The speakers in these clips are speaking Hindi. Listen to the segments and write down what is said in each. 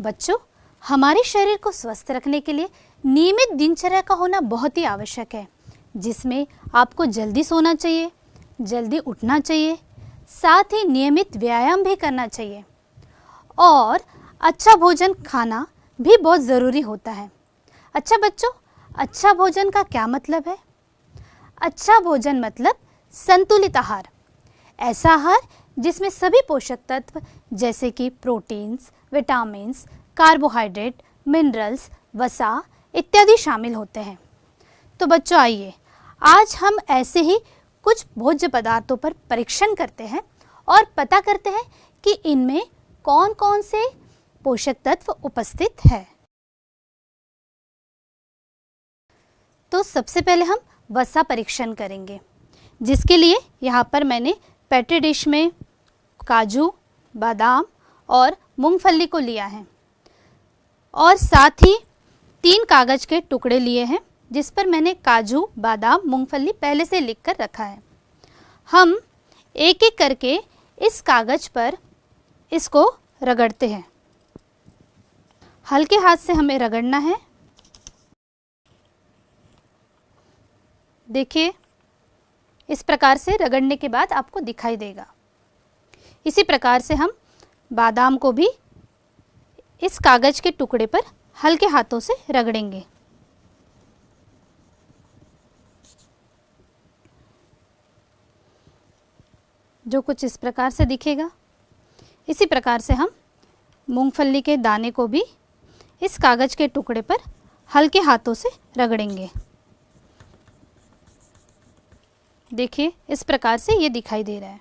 बच्चों, हमारे शरीर को स्वस्थ रखने के लिए नियमित दिनचर्या का होना बहुत ही आवश्यक है, जिसमें आपको जल्दी सोना चाहिए, जल्दी उठना चाहिए, साथ ही नियमित व्यायाम भी करना चाहिए और अच्छा भोजन खाना भी बहुत ज़रूरी होता है। अच्छा बच्चों, अच्छा भोजन का क्या मतलब है? अच्छा भोजन मतलब संतुलित आहार, ऐसा आहार जिसमें सभी पोषक तत्व जैसे कि प्रोटीन्स, विटामिन्स, कार्बोहाइड्रेट, मिनरल्स, वसा इत्यादि शामिल होते हैं। तो बच्चों आइए, आज हम ऐसे ही कुछ भोज्य पदार्थों पर परीक्षण करते हैं और पता करते हैं कि इनमें कौन कौन से पोषक तत्व उपस्थित है। तो सबसे पहले हम वसा परीक्षण करेंगे, जिसके लिए यहाँ पर मैंने पेट्री डिश में काजू, बादाम और मूंगफली को लिया है और साथ ही 3 कागज के टुकड़े लिए हैं, जिस पर मैंने काजू, बादाम, मूंगफली पहले से लिख कर रखा है। हम एक एक करके इस कागज पर इसको रगड़ते हैं। हल्के हाथ से हमें रगड़ना है। देखिए, इस प्रकार से रगड़ने के बाद आपको दिखाई देगा। इसी प्रकार से हम बादाम को भी इस कागज के टुकड़े पर हल्के हाथों से रगड़ेंगे। जो कुछ इस प्रकार से दिखेगा। इसी प्रकार से हम मूंगफली के दाने को भी इस कागज के टुकड़े पर हल्के हाथों से रगड़ेंगे। देखिए, इस प्रकार से ये दिखाई दे रहा है।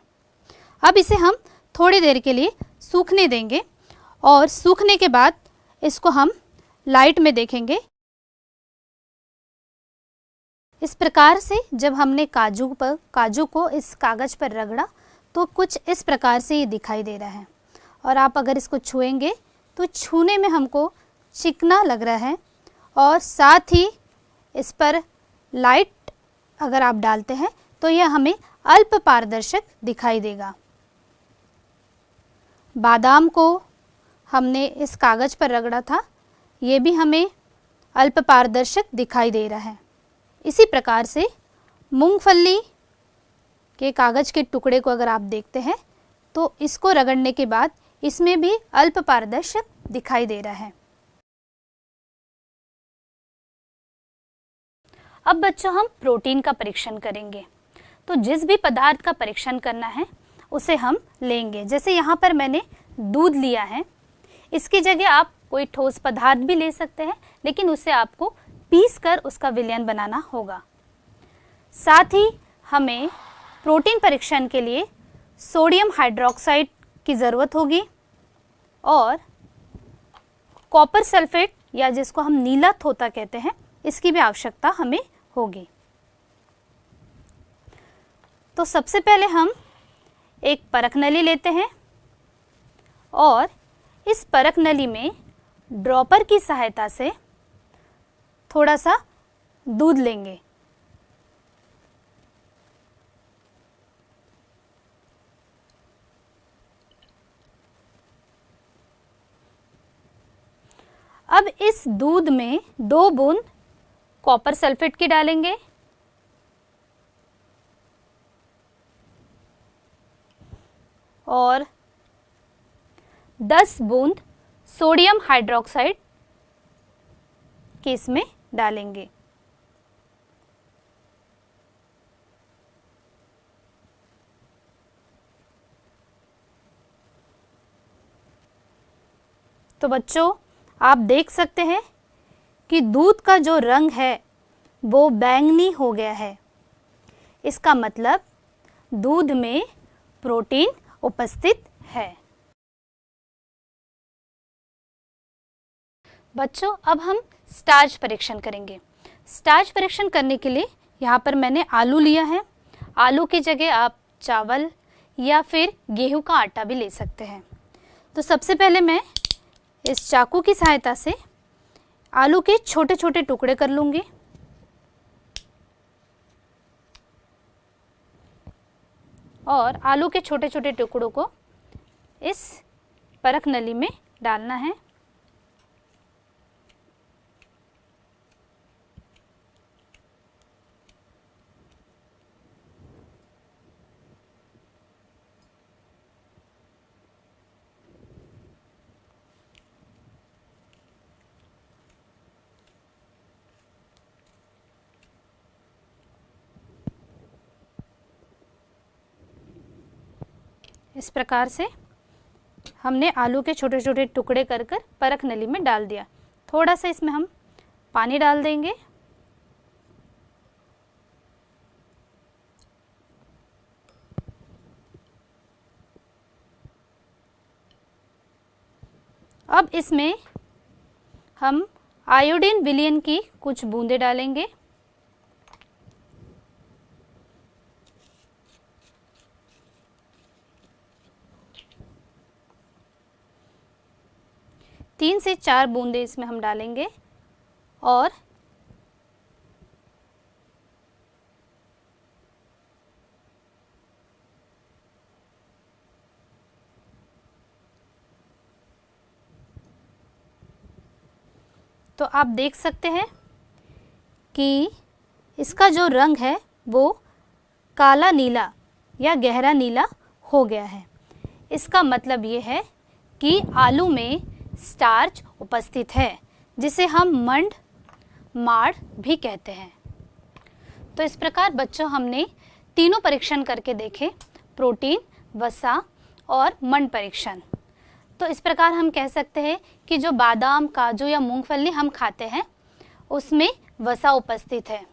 अब इसे हम थोड़ी देर के लिए सूखने देंगे और सूखने के बाद इसको हम लाइट में देखेंगे। इस प्रकार से जब हमने काजू को इस कागज पर रगड़ा तो कुछ इस प्रकार से ये दिखाई दे रहा है और आप अगर इसको छुएंगे तो छूने में हमको चिकना लग रहा है और साथ ही इस पर लाइट अगर आप डालते हैं तो यह हमें अल्प पारदर्शक दिखाई देगा। बादाम को हमने इस कागज पर रगड़ा था, ये भी हमें अल्प पारदर्शक दिखाई दे रहा है। इसी प्रकार से मूंगफली के कागज के टुकड़े को अगर आप देखते हैं तो इसको रगड़ने के बाद इसमें भी अल्प पारदर्शक दिखाई दे रहा है। अब बच्चों, हम प्रोटीन का परीक्षण करेंगे। तो जिस भी पदार्थ का परीक्षण करना है उसे हम लेंगे। जैसे यहाँ पर मैंने दूध लिया है, इसकी जगह आप कोई ठोस पदार्थ भी ले सकते हैं, लेकिन उसे आपको पीस कर उसका विलयन बनाना होगा। साथ ही हमें प्रोटीन परीक्षण के लिए सोडियम हाइड्रोक्साइड की ज़रूरत होगी और कॉपर सल्फेट या जिसको हम नीला थोथा कहते हैं, इसकी भी आवश्यकता हमें होगी। तो सबसे पहले हम एक परख नली लेते हैं और इस परख नली में ड्रॉपर की सहायता से थोड़ा सा दूध लेंगे। अब इस दूध में 2 बूंद कॉपर सल्फेट की डालेंगे और 10 बूंद सोडियम हाइड्रोक्साइड की इसमें डालेंगे। तो बच्चों, आप देख सकते हैं कि दूध का जो रंग है वो बैंगनी हो गया है। इसका मतलब दूध में प्रोटीन उपस्थित है। बच्चों, अब हम स्टार्च परीक्षण करेंगे। स्टार्च परीक्षण करने के लिए यहाँ पर मैंने आलू लिया है। आलू की जगह आप चावल या फिर गेहूं का आटा भी ले सकते हैं। तो सबसे पहले मैं इस चाकू की सहायता से आलू के छोटे छोटे टुकड़े कर लूँगी और आलू के छोटे छोटे टुकड़ों को इस परख नली में डालना है इस प्रकार से हमने आलू के छोटे छोटे टुकड़े कर कर परख नली में डाल दिया। थोड़ा सा इसमें हम पानी डाल देंगे। अब इसमें हम आयोडीन विलयन की कुछ बूंदें डालेंगे। तीन से चार बूंदें इसमें हम डालेंगे और तो आप देख सकते हैं कि इसका जो रंग है वो काला नीला या गहरा नीला हो गया है। इसका मतलब ये है कि आलू में स्टार्च उपस्थित है, जिसे हम मंड माड़ भी कहते हैं। तो इस प्रकार बच्चों हमने तीनों परीक्षण करके देखे, प्रोटीन, वसा और मंड परीक्षण। तो इस प्रकार हम कह सकते हैं कि जो बादाम, काजू या मूंगफली हम खाते हैं उसमें वसा उपस्थित है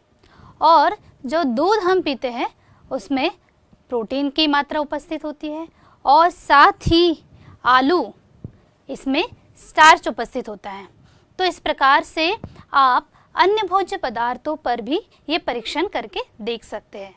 और जो दूध हम पीते हैं उसमें प्रोटीन की मात्रा उपस्थित होती है और साथ ही आलू, इसमें स्टार्च उपस्थित होता है। तो इस प्रकार से आप अन्य भोज्य पदार्थों पर भी ये परीक्षण करके देख सकते हैं।